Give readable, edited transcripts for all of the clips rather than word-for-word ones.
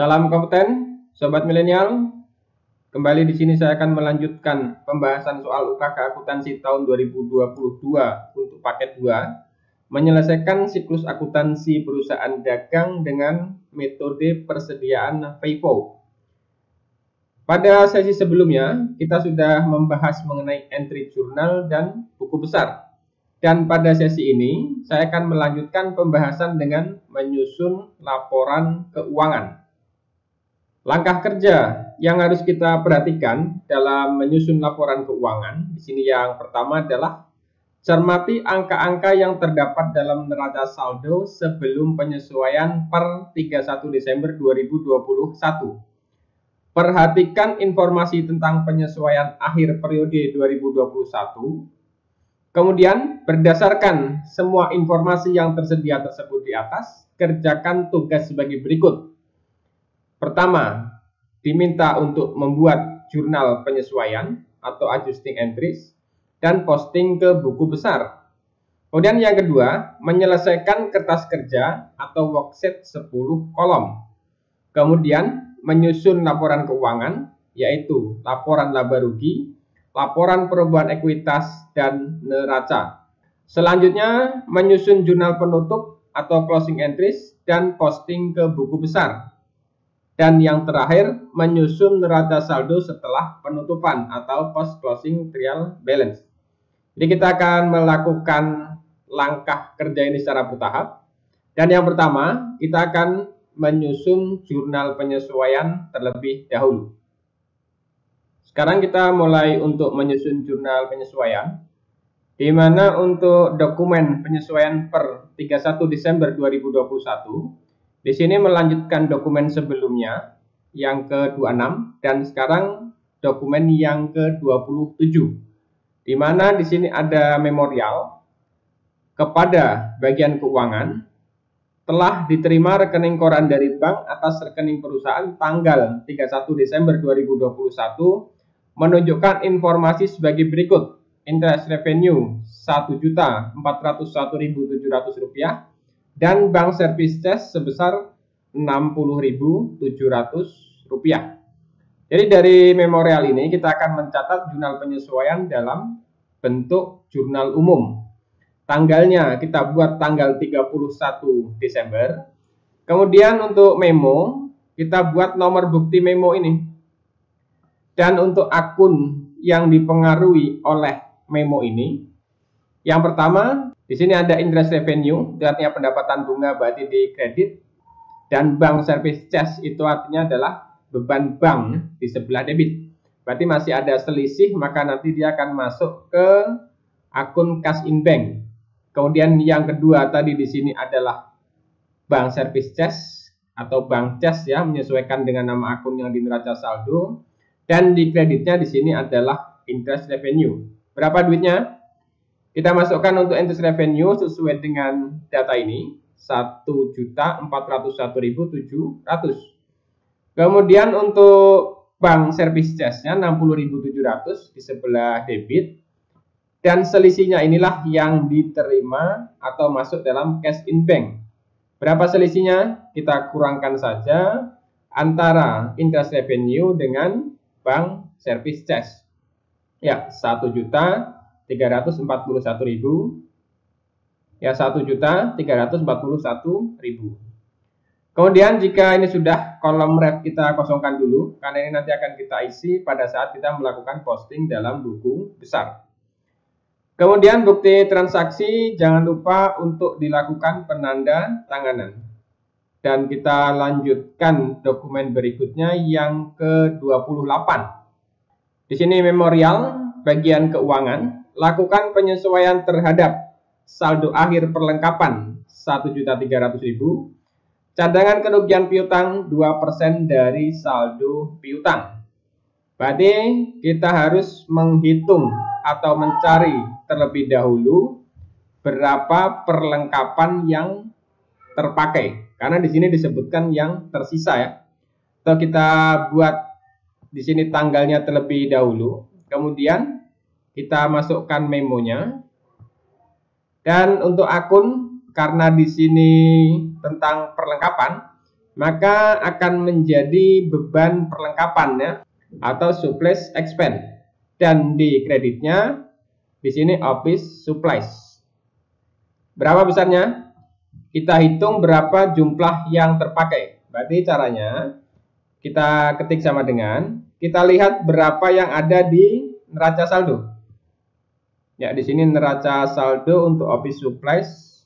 Salam kompeten, sobat milenial. Kembali di sini saya akan melanjutkan pembahasan soal UKK akuntansi tahun 2022 untuk paket 2, menyelesaikan siklus akuntansi perusahaan dagang dengan metode persediaan FIFO. Pada sesi sebelumnya, kita sudah membahas mengenai entry jurnal dan buku besar. Dan pada sesi ini, saya akan melanjutkan pembahasan dengan menyusun laporan keuangan. Langkah kerja yang harus kita perhatikan dalam menyusun laporan keuangan, di sini yang pertama adalah cermati angka-angka yang terdapat dalam neraca saldo sebelum penyesuaian per 31 Desember 2021. Perhatikan informasi tentang penyesuaian akhir periode 2021. Kemudian, berdasarkan semua informasi yang tersedia tersebut di atas, kerjakan tugas sebagai berikut. Pertama, diminta untuk membuat jurnal penyesuaian atau adjusting entries dan posting ke buku besar. Kemudian yang kedua, menyelesaikan kertas kerja atau worksheet 10 kolom. Kemudian, menyusun laporan keuangan, yaitu laporan laba rugi, laporan perubahan ekuitas, dan neraca. Selanjutnya, menyusun jurnal penutup atau closing entries dan posting ke buku besar. Dan yang terakhir, menyusun neraca saldo setelah penutupan atau post closing trial balance. Jadi kita akan melakukan langkah kerja ini secara bertahap. Dan yang pertama, kita akan menyusun jurnal penyesuaian terlebih dahulu. Sekarang kita mulai untuk menyusun jurnal penyesuaian, di mana untuk dokumen penyesuaian per 31 Desember 2021, di sini melanjutkan dokumen sebelumnya yang ke-26 dan sekarang dokumen yang ke-27, di mana di sini ada memorial kepada bagian keuangan. Telah diterima rekening koran dari bank atas rekening perusahaan tanggal 31 Desember 2021 menunjukkan informasi sebagai berikut. Interest revenue Rp1.401.700 dan bank service charge sebesar Rp60.700. Jadi dari memorial ini kita akan mencatat jurnal penyesuaian dalam bentuk jurnal umum. Tanggalnya kita buat tanggal 31 Desember. Kemudian untuk memo, kita buat nomor bukti memo ini. Dan untuk akun yang dipengaruhi oleh memo ini, yang pertama, di sini ada interest revenue, itu artinya pendapatan bunga berarti di kredit, dan bank service charge itu artinya adalah beban bank di sebelah debit. Berarti masih ada selisih, maka nanti dia akan masuk ke akun cash in bank. Kemudian yang kedua tadi di sini adalah bank service charge atau bank charge ya, menyesuaikan dengan nama akun yang di neraca saldo. Dan di kreditnya di sini adalah interest revenue. Berapa duitnya? Kita masukkan untuk interest revenue sesuai dengan data ini, Rp1.401.700. Kemudian untuk bank service charge-nya Rp60.700 di sebelah debit. Dan selisihnya inilah yang diterima atau masuk dalam cash in bank. Berapa selisihnya? Kita kurangkan saja antara interest revenue dengan bank service charge. Ya, Rp1.341.000. Ya, Rp1.341.000. Kemudian jika ini sudah, kolom ref kita kosongkan dulu, karena ini nanti akan kita isi pada saat kita melakukan posting dalam buku besar. Kemudian bukti transaksi jangan lupa untuk dilakukan penanda tanganan. Dan kita lanjutkan dokumen berikutnya yang ke-28. Di sini memorial bagian keuangan, lakukan penyesuaian terhadap saldo akhir perlengkapan Rp1.300.000, cadangan kerugian piutang 2% dari saldo piutang. Berarti kita harus menghitung atau mencari terlebih dahulu berapa perlengkapan yang terpakai. Karena di sini disebutkan yang tersisa ya. Atau kita buat di sini tanggalnya terlebih dahulu. Kemudian kita masukkan memonya. Dan untuk akun, karena di sini tentang perlengkapan, maka akan menjadi beban perlengkapan ya, atau supplies expense. Dan di kreditnya di sini office supplies. Berapa besarnya? Kita hitung berapa jumlah yang terpakai. Berarti caranya kita ketik sama dengan kita lihat berapa yang ada di neraca saldo. Ya, di sini neraca saldo untuk office supplies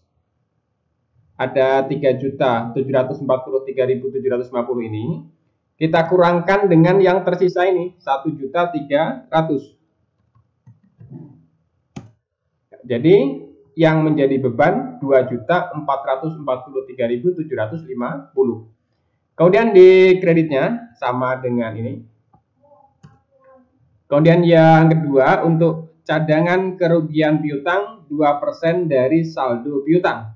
ada 3.743.750 ini. Kita kurangkan dengan yang tersisa ini 1.300.000. Jadi yang menjadi beban 2.443.750. Kemudian di kreditnya sama dengan ini. Kemudian yang kedua untuk cadangan kerugian piutang 2% dari saldo piutang.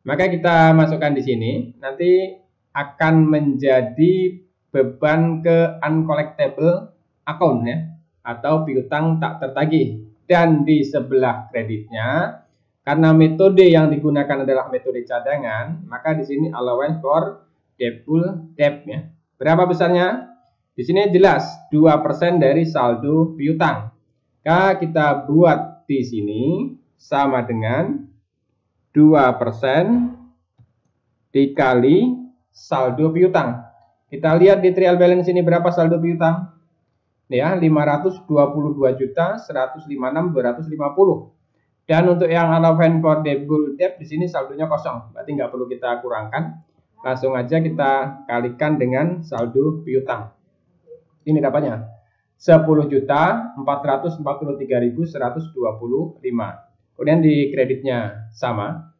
Maka kita masukkan di sini, nanti akan menjadi beban ke uncollectible account ya, atau piutang tak tertagih. Dan di sebelah kreditnya, karena metode yang digunakan adalah metode cadangan, maka di sini allowance for doubtful debt ya. Berapa besarnya? Di sini jelas 2% dari saldo piutang. Maka kita buat di sini sama dengan 2% dikali saldo piutang. Kita lihat di trial balance ini berapa saldo piutang? Ya, 522.156.250. Dan untuk yang allowance for doubtful debt di sini saldonya kosong. Berarti nggak perlu kita kurangkan. Langsung aja kita kalikan dengan saldo piutang. Ini dapatnya 10.443.125. Kemudian di kreditnya sama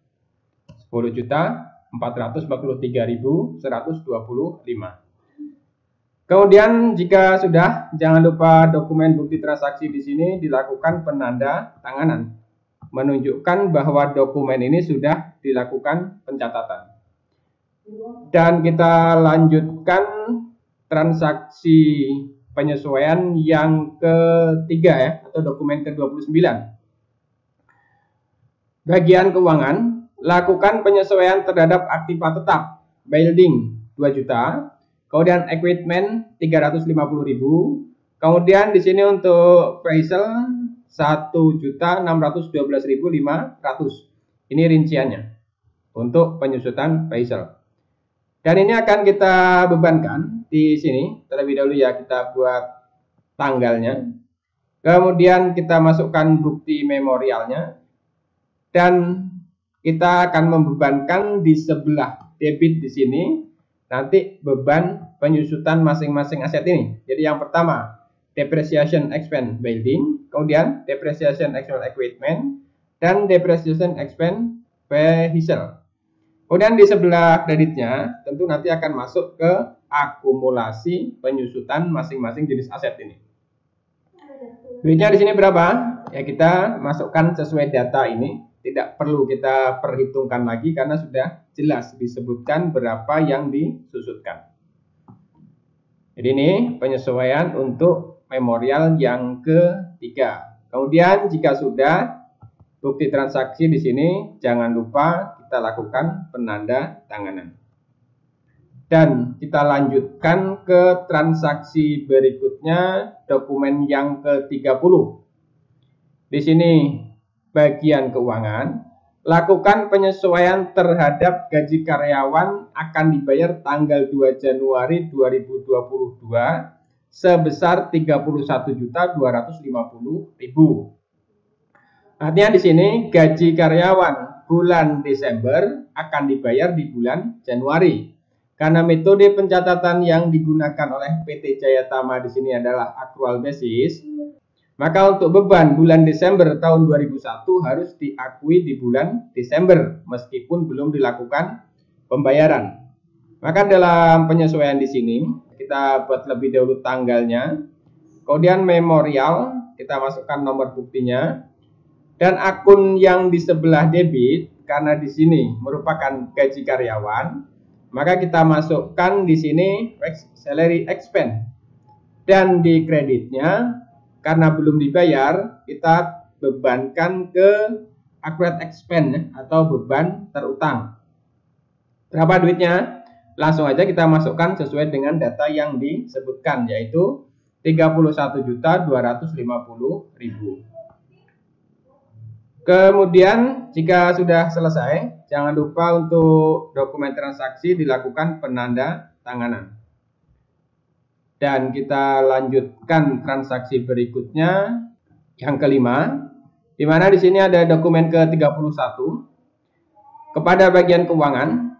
10.443.125. Kemudian jika sudah, jangan lupa dokumen bukti transaksi di sini dilakukan penanda tanganan, menunjukkan bahwa dokumen ini sudah dilakukan pencatatan. Dan kita lanjutkan transaksi penyesuaian yang ketiga ya, atau dokumen ke-29. Bagian keuangan, lakukan penyesuaian terhadap aktiva tetap, building 2 juta, kemudian equipment 350.000, kemudian di sini untuk vehicle 1.612.500. Ini rinciannya untuk penyusutan vehicle. Dan ini akan kita bebankan di sini. Terlebih dahulu ya kita buat tanggalnya. Kemudian kita masukkan bukti memorialnya. Dan kita akan membebankan di sebelah debit di sini. Nanti beban penyusutan masing-masing aset ini. Jadi yang pertama depreciation expense building, kemudian depreciation expense equipment, dan depreciation expense vehicle. Kemudian di sebelah kreditnya tentu nanti akan masuk ke akumulasi penyusutan masing-masing jenis aset ini. Duitnya di sini berapa? Ya kita masukkan sesuai data ini. Tidak perlu kita perhitungkan lagi karena sudah jelas disebutkan berapa yang disusutkan. Jadi ini penyesuaian untuk memorial yang ketiga. Kemudian jika sudah bukti transaksi di sini jangan lupa kita lakukan penanda tanganan. Dan kita lanjutkan ke transaksi berikutnya, dokumen yang ke-30. Di sini bagian keuangan, lakukan penyesuaian terhadap gaji karyawan akan dibayar tanggal 2 Januari 2022 sebesar 31.250.000. Artinya di sini gaji karyawan bulan Desember akan dibayar di bulan Januari. Karena metode pencatatan yang digunakan oleh PT Jaya Tama di sini adalah accrual basis, maka untuk beban bulan Desember tahun 2001 harus diakui di bulan Desember meskipun belum dilakukan pembayaran. Maka dalam penyesuaian di sini kita buat lebih dahulu tanggalnya, kemudian memorial kita masukkan nomor buktinya, dan akun yang di sebelah debit karena di sini merupakan gaji karyawan, maka kita masukkan di sini salary expense. Dan di kreditnya karena belum dibayar kita bebankan ke accrued expense atau beban terutang. Berapa duitnya? langsung aja kita masukkan sesuai dengan data yang disebutkan, yaitu 31.250.000. Kemudian jika sudah selesai, jangan lupa untuk dokumen transaksi dilakukan penanda tanganan. Dan kita lanjutkan transaksi berikutnya, yang kelima, di mana di sini ada dokumen ke-31. Kepada bagian keuangan,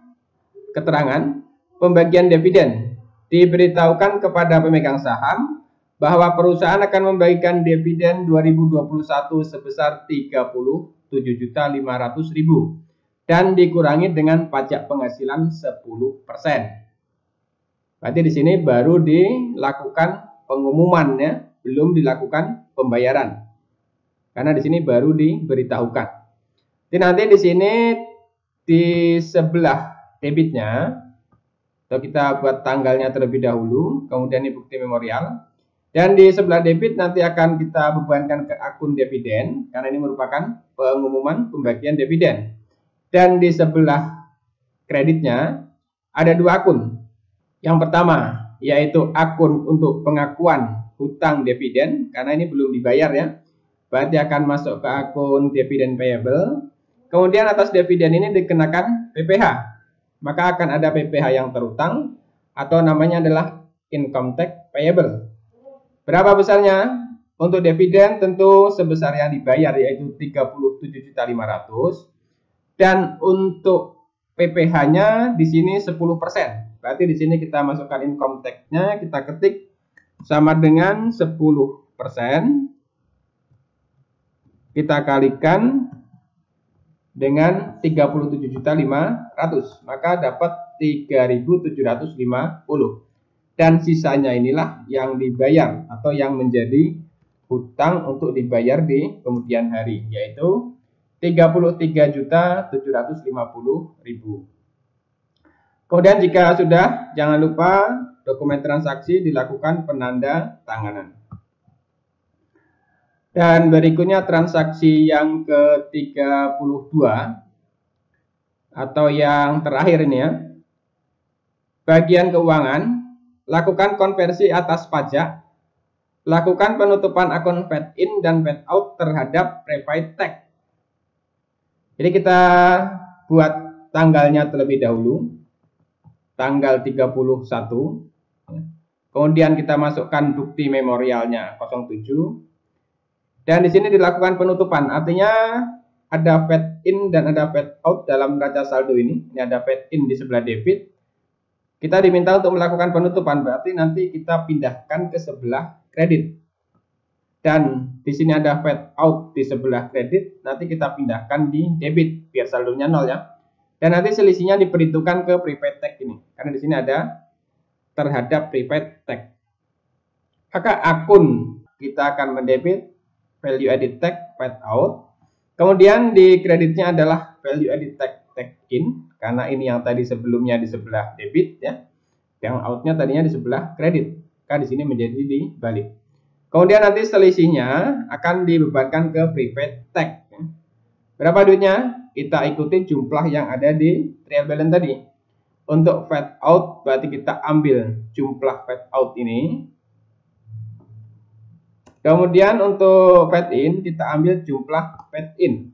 keterangan pembagian dividen. Diberitahukan kepada pemegang saham bahwa perusahaan akan membagikan dividen 2021 sebesar 37.500.000 dan dikurangi dengan pajak penghasilan 10%. Berarti di sini baru dilakukan pengumumannya, belum dilakukan pembayaran. Karena di sini baru diberitahukan. Jadi nanti di sini di sebelah debitnya, atau kita buat tanggalnya terlebih dahulu, kemudian ini bukti memorial. Dan di sebelah debit nanti akan kita bebankan ke akun dividen, karena ini merupakan pengumuman pembagian dividen. Dan di sebelah kreditnya ada dua akun. Yang pertama yaitu akun untuk pengakuan hutang dividen, karena ini belum dibayar ya. Berarti akan masuk ke akun dividen payable. Kemudian atas dividen ini dikenakan PPh. Maka akan ada PPh yang terutang atau namanya adalah income tax payable. Berapa besarnya? Untuk dividen tentu sebesar yang dibayar, yaitu 37.500.000. Dan untuk PPh-nya di sini 10%. Berarti di sini kita masukkan income tax-nya, kita ketik sama dengan 10%. Kita kalikan dengan 37.500.000, maka dapat 3.750. Dan sisanya inilah yang dibayar atau yang menjadi hutang untuk dibayar di kemudian hari, yaitu 33.750.000. Kemudian jika sudah, jangan lupa dokumen transaksi dilakukan penanda tanganan. Dan berikutnya transaksi yang ke-32 atau yang terakhir ini ya. Bagian keuangan, lakukan konversi atas pajak, lakukan penutupan akun paid in dan paid out terhadap prepaid tax. Jadi kita buat tanggalnya terlebih dahulu, tanggal 31. Kemudian kita masukkan bukti memorialnya 07. Dan di sini dilakukan penutupan, artinya ada paid in dan ada paid out dalam neraca saldo ini. Ini ada paid in di sebelah debit. Kita diminta untuk melakukan penutupan, berarti nanti kita pindahkan ke sebelah kredit. Dan di sini ada paid out di sebelah kredit, nanti kita pindahkan di debit biar saldonya 0 ya. Dan nanti selisihnya diperhitungkan ke prepaid tax ini, karena di sini ada terhadap prepaid tax. Maka akun kita akan mendebit value added tax paid out. Kemudian di kreditnya adalah value added tax in, karena ini yang tadi sebelumnya di sebelah debit ya. Yang outnya tadinya di sebelah kredit, maka di sini menjadi dibalik. Kemudian nanti selisihnya akan dibebankan ke prepaid tax. Berapa duitnya? Kita ikuti jumlah yang ada di trial balance tadi. Untuk paid out berarti kita ambil jumlah paid out ini. Kemudian untuk paid in kita ambil jumlah paid in.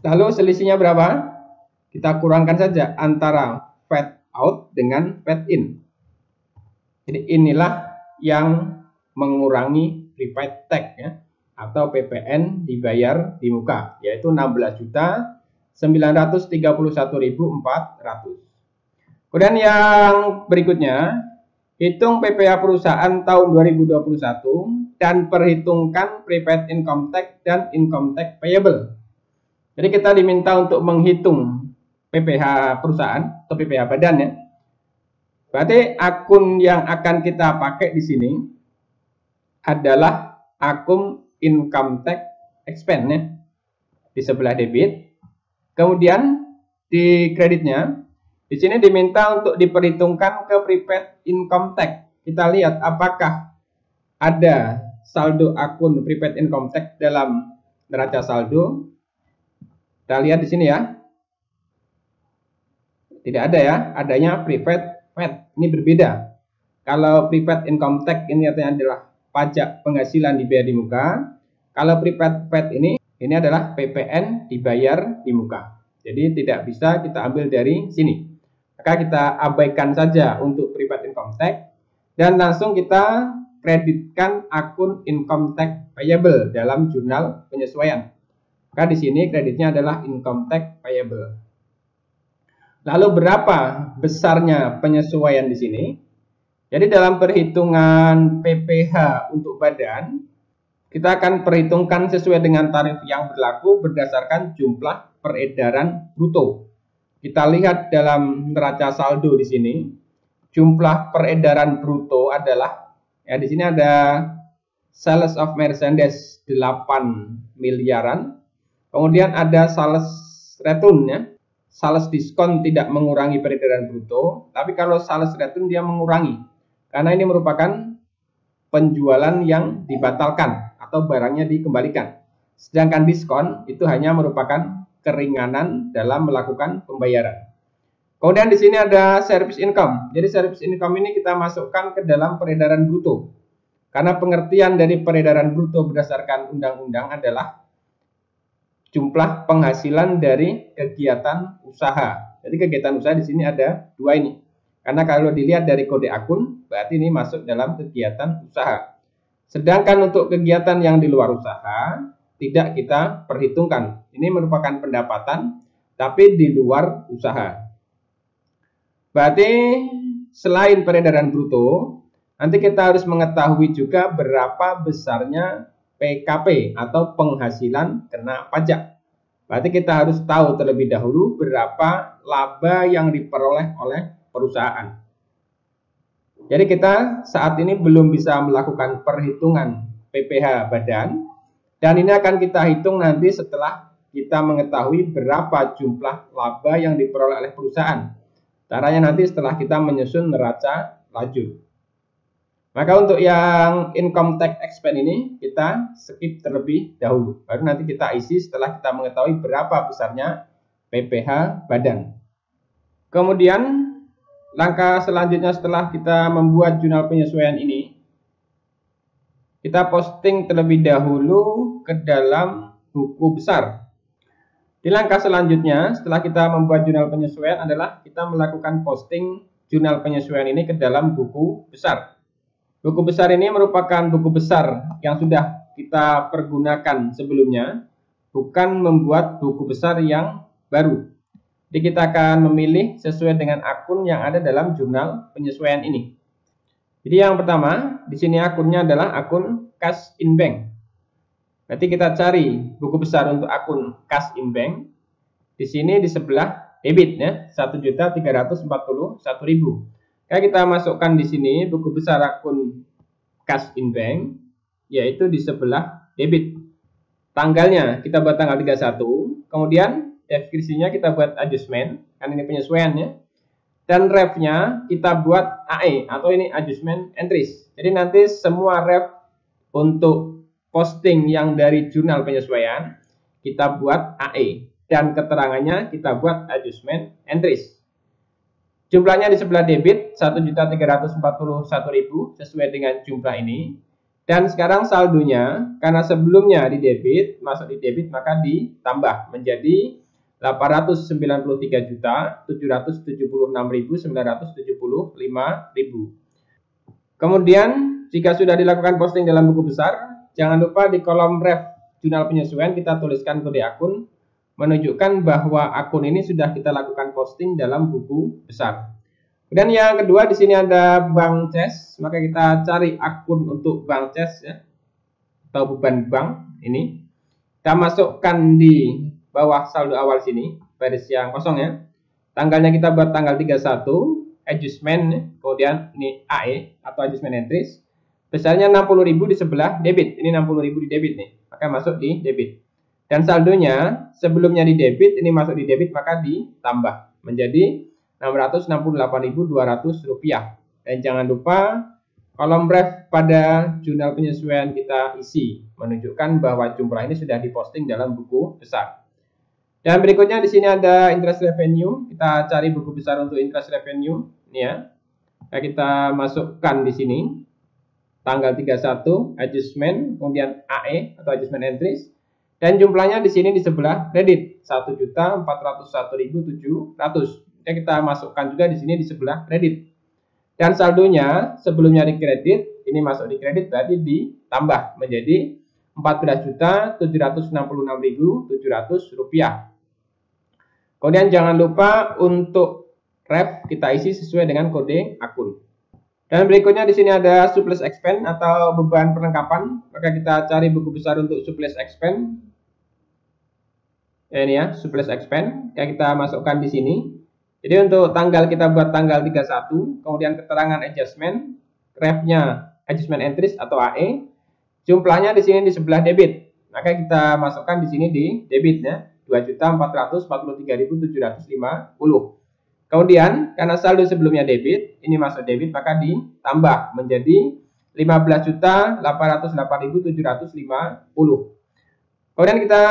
Lalu selisihnya berapa? Kita kurangkan saja antara paid out dengan paid in. Jadi inilah yang mengurangi prepaid tax ya, atau PPN dibayar di muka, yaitu 16.931.400. Kemudian yang berikutnya, hitung PPh perusahaan tahun 2021 dan perhitungkan prepaid income tax dan income tax payable. Jadi kita diminta untuk menghitung PPh perusahaan atau PPh badan ya. Berarti akun yang akan kita pakai di sini adalah akun income tax expense ya, di sebelah debit. Kemudian di kreditnya di sini diminta untuk diperhitungkan ke prepaid income tax. Kita lihat apakah ada saldo akun prepaid income tax dalam neraca saldo. Kita lihat di sini ya. Tidak ada ya, adanya prepaid VAT. Ini berbeda. Kalau prepaid income tax ini artinya adalah pajak penghasilan dibayar di muka. Kalau prepaid VAT ini adalah PPN dibayar di muka. Jadi tidak bisa kita ambil dari sini. Maka kita abaikan saja untuk prepaid income tax dan langsung kita kreditkan akun income tax payable dalam jurnal penyesuaian. Maka di sini kreditnya adalah income tax payable. Lalu berapa besarnya penyesuaian di sini? Jadi dalam perhitungan PPh untuk badan, kita akan perhitungkan sesuai dengan tarif yang berlaku berdasarkan jumlah peredaran bruto. Kita lihat dalam neraca saldo di sini, jumlah peredaran bruto adalah, ya di sini ada sales of merchandise 8 miliaran, kemudian ada sales return ya. Sales diskon tidak mengurangi peredaran bruto, tapi kalau sales return dia mengurangi. Karena ini merupakan penjualan yang dibatalkan atau barangnya dikembalikan. Sedangkan diskon itu hanya merupakan keringanan dalam melakukan pembayaran. Kemudian di sini ada service income. Jadi service income ini kita masukkan ke dalam peredaran bruto. Karena pengertian dari peredaran bruto berdasarkan undang-undang adalah jumlah penghasilan dari kegiatan usaha. Jadi kegiatan usaha di sini ada dua ini. Karena kalau dilihat dari kode akun, berarti ini masuk dalam kegiatan usaha. Sedangkan untuk kegiatan yang di luar usaha, tidak kita perhitungkan. Ini merupakan pendapatan, tapi di luar usaha. Berarti selain peredaran bruto, nanti kita harus mengetahui juga berapa besarnya PKP atau penghasilan kena pajak. Berarti kita harus tahu terlebih dahulu berapa laba yang diperoleh oleh perusahaan. Jadi kita saat ini belum bisa melakukan perhitungan PPh badan, dan ini akan kita hitung nanti setelah kita mengetahui berapa jumlah laba yang diperoleh oleh perusahaan. Caranya nanti setelah kita menyusun neraca laju. Maka untuk yang income tax expense ini kita skip terlebih dahulu. Baru nanti kita isi setelah kita mengetahui berapa besarnya PPh badan. Kemudian langkah selanjutnya setelah kita membuat jurnal penyesuaian ini, kita posting terlebih dahulu ke dalam buku besar. Di langkah selanjutnya setelah kita membuat jurnal penyesuaian adalah kita melakukan posting jurnal penyesuaian ini ke dalam buku besar. Buku besar ini merupakan buku besar yang sudah kita pergunakan sebelumnya, bukan membuat buku besar yang baru. Jadi kita akan memilih sesuai dengan akun yang ada dalam jurnal penyesuaian ini. Jadi yang pertama, di sini akunnya adalah akun cash in bank. Berarti kita cari buku besar untuk akun cash in bank. Di sini di sebelah debit ya, 1.341.000. Kayak kita masukkan di sini buku besar akun cash in bank, yaitu di sebelah debit. Tanggalnya kita buat tanggal 31, kemudian deskripsinya kita buat adjustment, kan ini penyesuaiannya. Dan ref-nya kita buat AE, atau ini adjustment entries. Jadi nanti semua ref untuk posting yang dari jurnal penyesuaian, kita buat AE. Dan keterangannya kita buat adjustment entries. Jumlahnya di sebelah debit 1.341.000 sesuai dengan jumlah ini. Dan sekarang saldonya karena sebelumnya di debit, masuk di debit maka ditambah menjadi 893.776.975.000. Kemudian jika sudah dilakukan posting dalam buku besar, jangan lupa di kolom ref jurnal penyesuaian kita tuliskan kode akun menunjukkan bahwa akun ini sudah kita lakukan posting dalam buku besar. Dan yang kedua di sini ada bank CES, maka kita cari akun untuk bank CES ya, atau beban bank ini. Kita masukkan di bawah saldo awal sini, baris yang kosong ya. Tanggalnya kita buat tanggal 31, adjustment, kemudian ini AE atau adjustment entries. Besarnya 60.000 di sebelah debit, ini 60.000 di debit nih, maka masuk di debit. Dan saldonya sebelumnya di debit, ini masuk di debit maka ditambah menjadi Rp668.200. Dan jangan lupa kolom ref pada jurnal penyesuaian kita isi menunjukkan bahwa jumlah ini sudah diposting dalam buku besar. Dan berikutnya di sini ada interest revenue. Kita cari buku besar untuk interest revenue. Ini ya. Nah, kita masukkan di sini tanggal 31 adjustment, kemudian AE atau adjustment entries. Dan jumlahnya di sini di sebelah kredit 1.401.700. Ya, kita masukkan juga di sini di sebelah kredit. Dan saldonya sebelumnya di kredit, ini masuk di kredit berarti ditambah menjadi Rp14.766.700. Kemudian jangan lupa untuk ref kita isi sesuai dengan kode akun. Dan berikutnya di sini ada surplus expense atau beban perlengkapan. Maka kita cari buku besar untuk surplus expense. Ya, ini ya, surplus expense. Ya, kita masukkan di sini. Jadi untuk tanggal kita buat tanggal 31, kemudian keterangan adjustment, refnya adjustment entries atau AE. Jumlahnya di sini di sebelah debit. Maka kita masukkan di sini di debitnya. 2.443.750. Kemudian karena saldo sebelumnya debit, ini masuk debit maka ditambah menjadi 15.808.750. Kemudian kita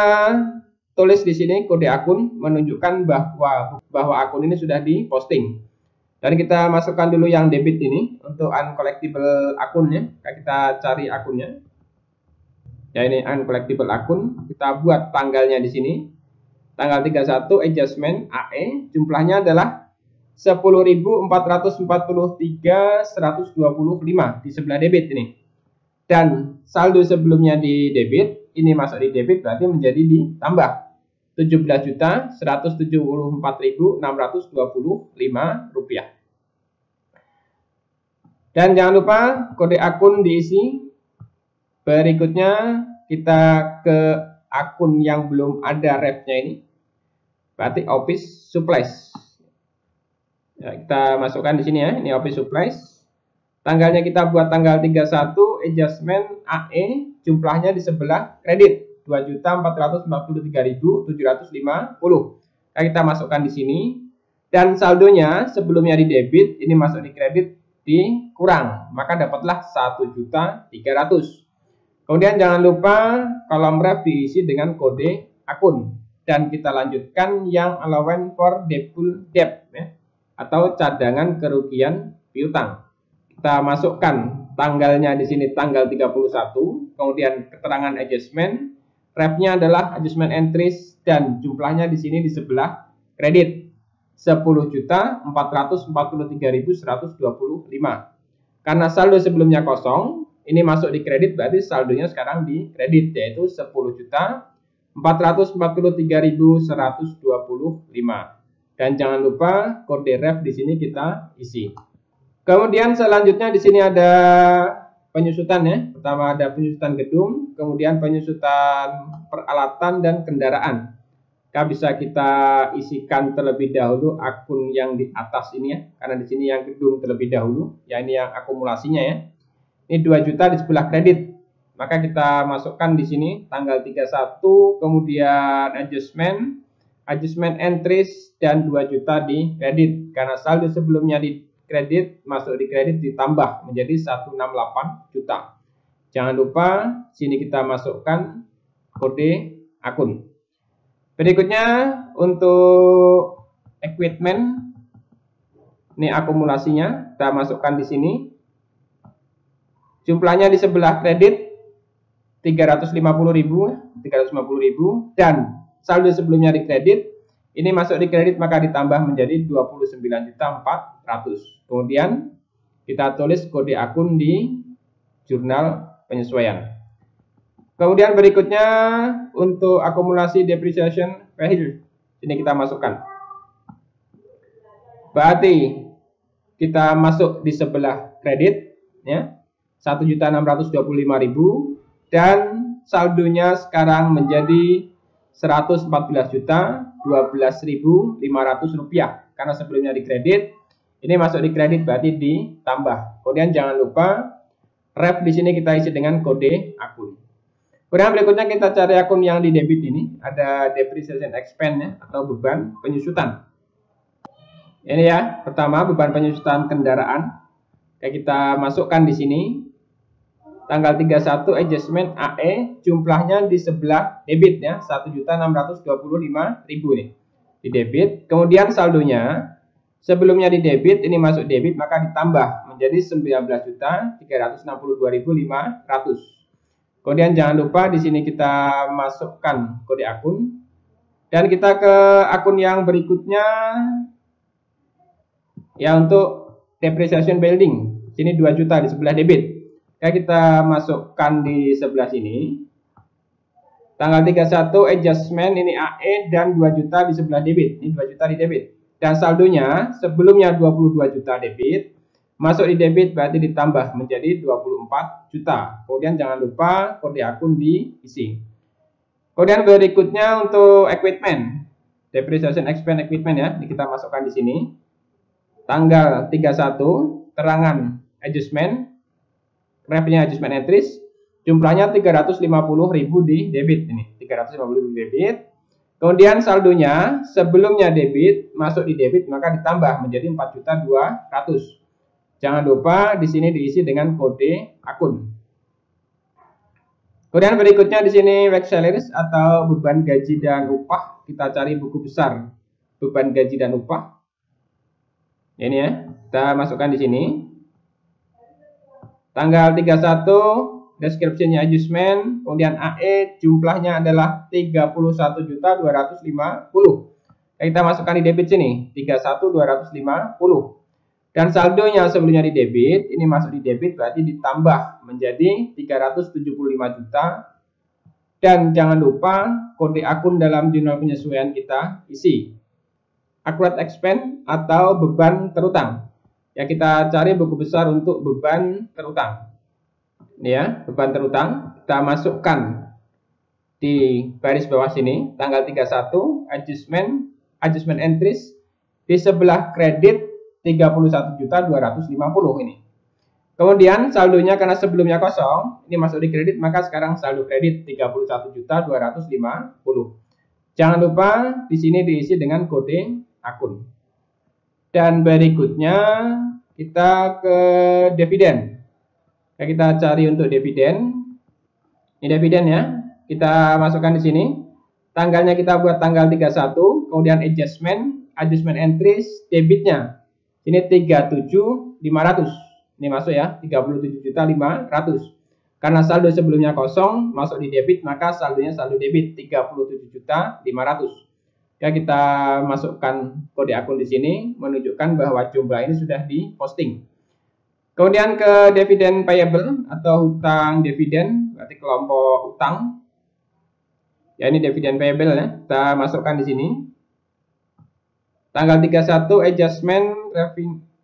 tulis di sini kode akun menunjukkan bahwa akun ini sudah diposting. Dan kita masukkan dulu yang debit ini untuk uncollectible akunnya. Kita cari akunnya. Ya, ini uncollectible akun. Kita buat tanggalnya di sini. Tanggal 31 adjustment AE, jumlahnya adalah 10.443.125 di sebelah debit ini. Dan saldo sebelumnya di debit, ini masuk di debit berarti menjadi ditambah 17.174.625 rupiah. Dan jangan lupa kode akun diisi. Berikutnya kita ke akun yang belum ada refnya ini, berarti office supplies. Ya, kita masukkan di sini ya, ini office supplies. Tanggalnya kita buat tanggal 31 adjustment AE, jumlahnya di sebelah kredit 2.443.750. Nah, kita masukkan di sini. Dan saldonya sebelumnya di debit, ini masuk di kredit dikurang, maka dapatlah 1.300.000. Kemudian jangan lupa kolom ref diisi dengan kode akun. Dan kita lanjutkan yang allowance for doubtful debt ya, atau cadangan kerugian piutang. Kita masukkan tanggalnya di sini tanggal 31, kemudian keterangan adjustment, refnya adalah adjustment entries dan jumlahnya di sini di sebelah kredit 10.443.125. Karena saldo sebelumnya kosong, ini masuk di kredit berarti saldonya sekarang di kredit yaitu 10.443.125. Dan jangan lupa kode ref di sini kita isi. Kemudian selanjutnya di sini ada penyusutan ya. Pertama ada penyusutan gedung, kemudian penyusutan peralatan dan kendaraan. Bisa kita isikan terlebih dahulu akun yang di atas ini ya, karena di sini yang gedung terlebih dahulu. Ya, ini yang akumulasinya ya. Ini 2 juta di sebelah kredit. Maka kita masukkan di sini tanggal 31, kemudian adjustment entries dan 2 juta di kredit. Karena saldo sebelumnya di kredit masuk di kredit ditambah menjadi 168 juta. Jangan lupa sini kita masukkan kode akun. Berikutnya untuk equipment, ini akumulasinya kita masukkan di sini. Jumlahnya di sebelah kredit 350.000 dan saldo sebelumnya di kredit ini masuk di kredit maka ditambah menjadi 29.400. Kemudian kita tulis kode akun di jurnal penyesuaian. Kemudian berikutnya untuk akumulasi depreciation value ini kita masukkan. Berarti kita masuk di sebelah kredit ya. 1.625.000 dan saldonya sekarang menjadi 114.012.500 rupiah karena sebelumnya di kredit, ini masuk di kredit berarti ditambah. Kemudian jangan lupa ref di sini kita isi dengan kode akun. Kemudian berikutnya kita cari akun yang di debit ini, ada depreciation expense ya, atau beban penyusutan. Ini ya, pertama beban penyusutan kendaraan. Kita masukkan di sini. Tanggal 31 adjustment AE, jumlahnya di sebelah debit ya, 1.625.000 nih di debit. Kemudian saldonya sebelumnya di debit, ini masuk debit maka ditambah menjadi 19.362.500. Kemudian jangan lupa di sini kita masukkan kode akun dan kita ke akun yang berikutnya ya, untuk depreciation building. Sini 2 juta di sebelah debit. Kita masukkan di sebelah sini. Tanggal 31 adjustment ini AE dan 2 juta di sebelah debit. Ini 2 juta di debit. Dan saldonya sebelumnya 22 juta debit, masuk di debit berarti ditambah menjadi 24 juta. Kemudian jangan lupa kode akun diisi. Kemudian berikutnya untuk equipment. Depreciation expense equipment ya, ini kita masukkan di sini. Tanggal 31 terangan adjustment, refnya adjustment entries, jumlahnya 350.000 di debit, ini 350.000 debit. Kemudian saldonya sebelumnya debit, masuk di debit maka ditambah menjadi 4.200.000. Jangan lupa di sini diisi dengan kode akun. Kemudian berikutnya di sini wage salaries atau beban gaji dan upah. Kita cari buku besar beban gaji dan upah. Ini ya, kita masukkan di sini. Tanggal 31 description-nya adjustment, kemudian AE jumlahnya adalah 31.250. Kita masukkan di debit sini 31.250. Dan saldonya sebelumnya di debit, ini masuk di debit berarti ditambah menjadi 375 juta. Dan jangan lupa kode akun dalam jurnal penyesuaian kita isi. Accrued expense atau beban terutang. Ya, kita cari buku besar untuk beban terutang. Ini ya, beban terutang. Kita masukkan di baris bawah sini, tanggal 31, adjustment entries, di sebelah kredit 31.250 ini. Kemudian saldonya karena sebelumnya kosong, ini masuk di kredit, maka sekarang saldo kredit 31.250. Jangan lupa di sini diisi dengan kode akun. Dan berikutnya kita ke dividen. Kita cari untuk dividen. Ini dividen ya. Kita masukkan di sini. Tanggalnya kita buat tanggal 31, kemudian adjustment entries, debitnya ini 37.500. Ini masuk ya, 37.500. Karena saldo sebelumnya kosong, masuk di debit, maka saldonya saldo debit 37.500. Kita masukkan kode akun di sini menunjukkan bahwa jumlah ini sudah diposting. Kemudian ke dividen payable atau hutang dividen, berarti kelompok utang. Ya, ini dividen payable ya. Kita masukkan di sini. Tanggal 31 adjustment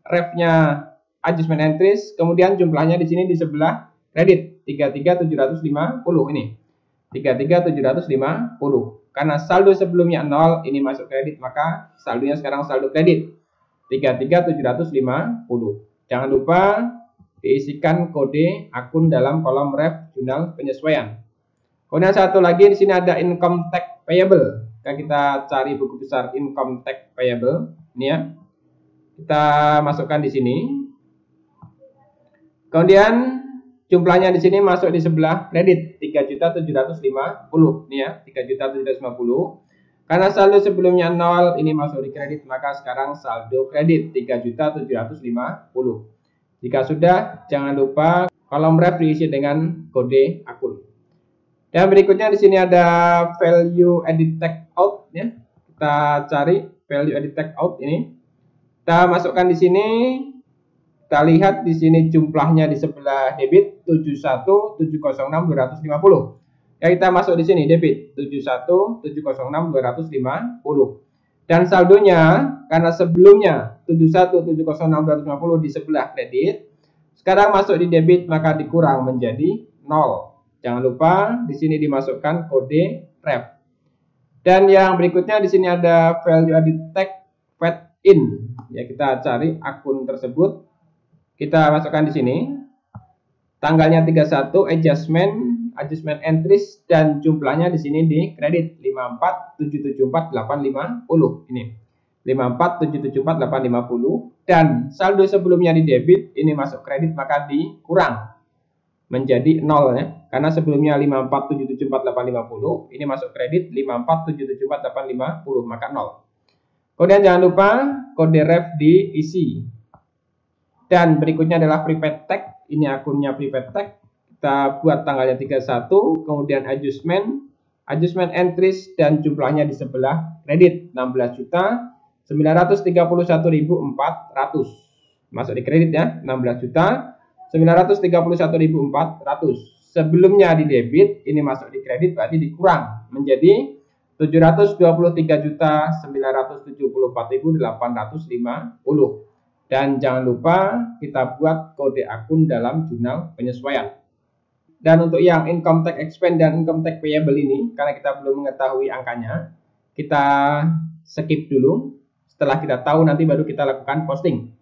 refnya adjustment entries, kemudian jumlahnya di sini di sebelah kredit 33.750 ini. 33.750. Karena saldo sebelumnya 0, ini masuk kredit, maka saldonya sekarang saldo kredit 33.750. Jangan lupa diisikan kode akun dalam kolom ref jurnal penyesuaian. Kemudian satu lagi di sini ada income tax payable. Kita cari buku besar income tax payable. Ini ya. Kita masukkan di sini. Kemudian jumlahnya di sini masuk di sebelah kredit 3.750. Ini ya, 3.750. Karena saldo sebelumnya 0, ini masuk di kredit, maka sekarang saldo kredit 3.750. Jika sudah, jangan lupa kolom ref diisi dengan kode akun. Dan berikutnya di sini ada value edit take out ya. Kita cari value edit take out ini. Kita masukkan di sini. Kita lihat di sini jumlahnya di sebelah debit 71.706.250. Ya, kita masuk di sini debit 71.706.250. Dan saldonya karena sebelumnya 71.706.250 di sebelah kredit, sekarang masuk di debit maka dikurang menjadi 0. Jangan lupa di sini dimasukkan kode ref. Dan yang berikutnya di sini ada value added tax paid in. Ya, kita cari akun tersebut. Kita masukkan di sini. Tanggalnya 31 adjustment entries dan jumlahnya di sini di kredit 54.774.850 ini. 54.774.850 dan saldo sebelumnya di debit, ini masuk kredit maka dikurang. menjadi 0 ya. Karena sebelumnya 54774850, ini masuk kredit 54774850, maka 0. Kemudian jangan lupa kode ref diisi. Dan berikutnya adalah prepaid tag. Ini akunnya prepaid tag. Kita buat tanggalnya 31, kemudian adjustment entries, dan jumlahnya di sebelah kredit 16.931.400. Masuk di kredit ya, 16.931.400. Sebelumnya di debit, ini masuk di kredit, berarti dikurang menjadi 723.974.850. Dan jangan lupa kita buat kode akun dalam jurnal penyesuaian. Dan untuk yang income tax expense dan income tax payable ini, karena kita belum mengetahui angkanya, kita skip dulu. Setelah kita tahu, nanti baru kita lakukan posting.